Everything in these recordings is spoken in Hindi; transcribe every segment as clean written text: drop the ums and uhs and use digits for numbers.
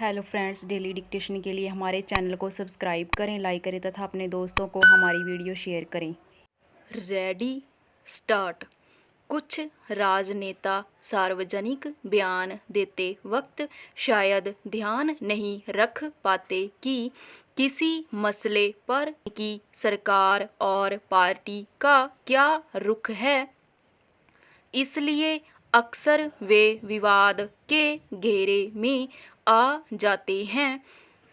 हेलो फ्रेंड्स, डेली डिक्टेशन के लिए हमारे चैनल को सब्सक्राइब करें, लाइक करें तथा अपने दोस्तों को हमारी वीडियो शेयर करें। Ready start. कुछ राजनेता सार्वजनिक बयान देते वक्त शायद ध्यान नहीं रख पाते कि किसी मसले पर की सरकार और पार्टी का क्या रुख है, इसलिए अक्सर वे विवाद के घेरे में आ जाते हैं।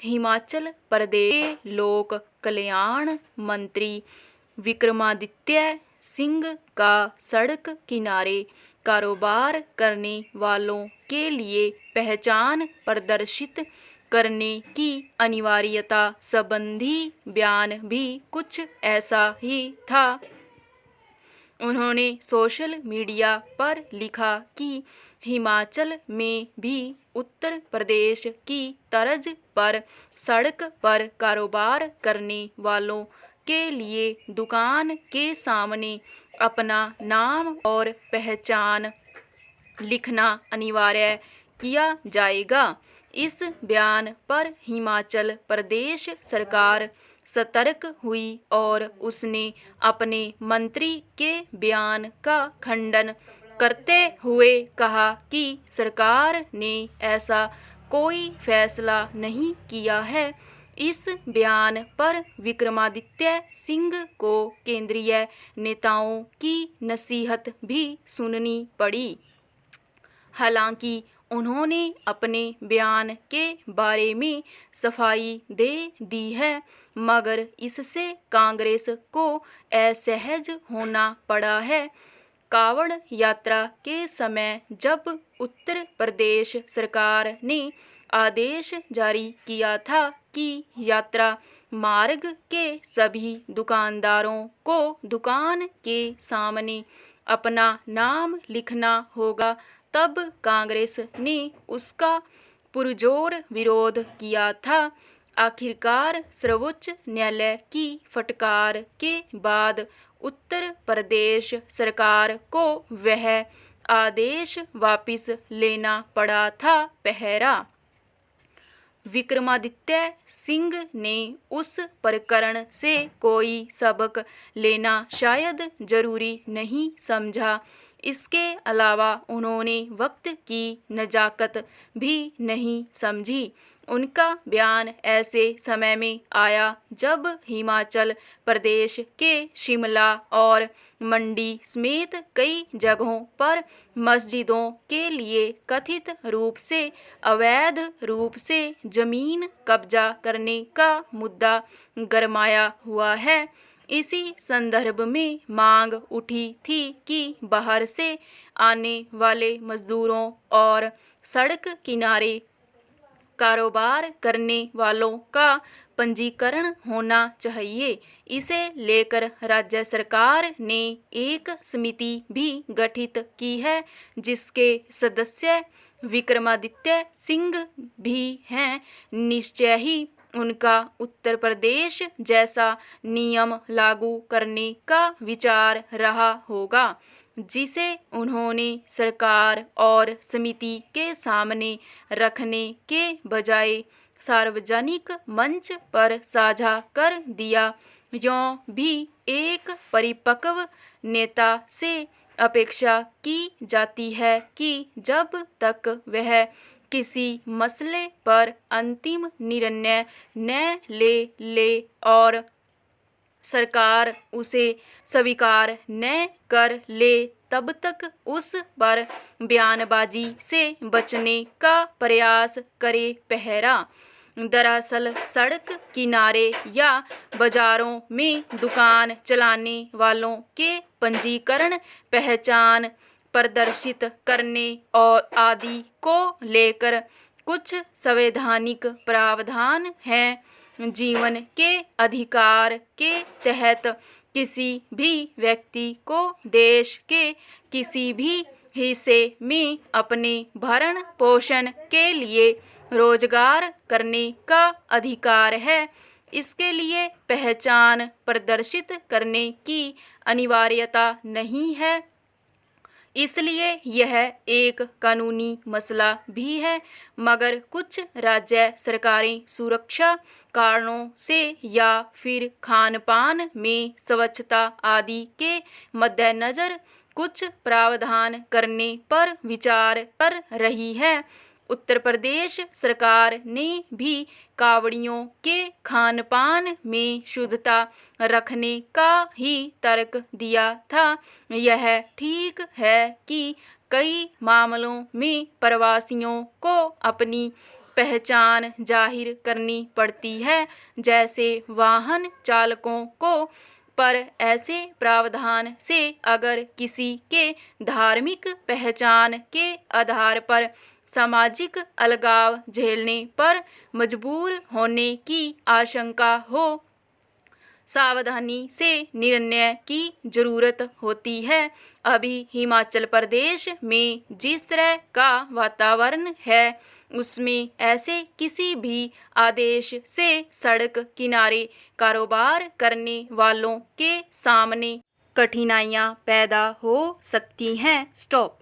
हिमाचल प्रदेश के लोक कल्याण मंत्री विक्रमादित्य सिंह का सड़क किनारे कारोबार करने वालों के लिए पहचान प्रदर्शित करने की अनिवार्यता संबंधी बयान भी कुछ ऐसा ही था। उन्होंने सोशल मीडिया पर लिखा कि हिमाचल में भी उत्तर प्रदेश की तर्ज पर सड़क पर कारोबार करने वालों के लिए दुकान के सामने अपना नाम और पहचान लिखना अनिवार्य किया जाएगा। इस बयान पर हिमाचल प्रदेश सरकार सतर्क हुई और उसने अपने मंत्री के बयान का खंडन करते हुए कहा कि सरकार ने ऐसा कोई फैसला नहीं किया है। इस बयान पर विक्रमादित्य सिंह को केंद्रीय नेताओं की नसीहत भी सुननी पड़ी। हालांकि उन्होंने अपने बयान के बारे में सफाई दे दी है, मगर इससे कांग्रेस को असहज होना पड़ा है। कावड़ यात्रा के समय जब उत्तर प्रदेश सरकार ने आदेश जारी किया था कि यात्रा मार्ग के सभी दुकानदारों को दुकान के सामने अपना नाम लिखना होगा, तब कांग्रेस ने उसका पुरजोर विरोध किया था। आखिरकार सर्वोच्च न्यायालय की फटकार के बाद उत्तर प्रदेश सरकार को वह आदेश वापस लेना पड़ा था। पहरा विक्रमादित्य सिंह ने उस प्रकरण से कोई सबक लेना शायद जरूरी नहीं समझा। इसके अलावा उन्होंने वक्त की नज़ाकत भी नहीं समझी। उनका बयान ऐसे समय में आया जब हिमाचल प्रदेश के शिमला और मंडी समेत कई जगहों पर मस्जिदों के लिए कथित रूप से अवैध रूप से जमीन कब्जा करने का मुद्दा गरमाया हुआ है। इसी संदर्भ में मांग उठी थी कि बाहर से आने वाले मजदूरों और सड़क किनारे कारोबार करने वालों का पंजीकरण होना चाहिए। इसे लेकर राज्य सरकार ने एक समिति भी गठित की है, जिसके सदस्य विक्रमादित्य सिंह भी हैं। निश्चय ही उनका उत्तर प्रदेश जैसा नियम लागू करने का विचार रहा होगा, जिसे उन्होंने सरकार और समिति के सामने रखने के बजाय सार्वजनिक मंच पर साझा कर दिया। यों भी एक परिपक्व नेता से अपेक्षा की जाती है कि जब तक वह किसी मसले पर अंतिम निर्णय न ले और सरकार उसे स्वीकार न कर ले, तब तक उस पर बयानबाजी से बचने का प्रयास करे। पहरा दरअसल सड़क किनारे या बाजारों में दुकान चलाने वालों के पंजीकरण, पहचान प्रदर्शित करने और आदि को लेकर कुछ संवैधानिक प्रावधान हैं। जीवन के अधिकार के तहत किसी भी व्यक्ति को देश के किसी भी हिस्से में अपने भरण पोषण के लिए रोजगार करने का अधिकार है। इसके लिए पहचान प्रदर्शित करने की अनिवार्यता नहीं है। इसलिए यह एक कानूनी मसला भी है, मगर कुछ राज्य सरकारें सुरक्षा कारणों से या फिर खान पान में स्वच्छता आदि के मद्देनज़र कुछ प्रावधान करने पर विचार कर रही है। उत्तर प्रदेश सरकार ने भी कांवड़ियों के खान पान में शुद्धता रखने का ही तर्क दिया था। यह ठीक है कि कई मामलों में प्रवासियों को अपनी पहचान जाहिर करनी पड़ती है, जैसे वाहन चालकों को, पर ऐसे प्रावधान से अगर किसी के धार्मिक पहचान के आधार पर सामाजिक अलगाव झेलने पर मजबूर होने की आशंका हो, सावधानी से निर्णय की जरूरत होती है। अभी हिमाचल प्रदेश में जिस तरह का वातावरण है, उसमें ऐसे किसी भी आदेश से सड़क किनारे कारोबार करने वालों के सामने कठिनाइयां पैदा हो सकती हैं। स्टॉप।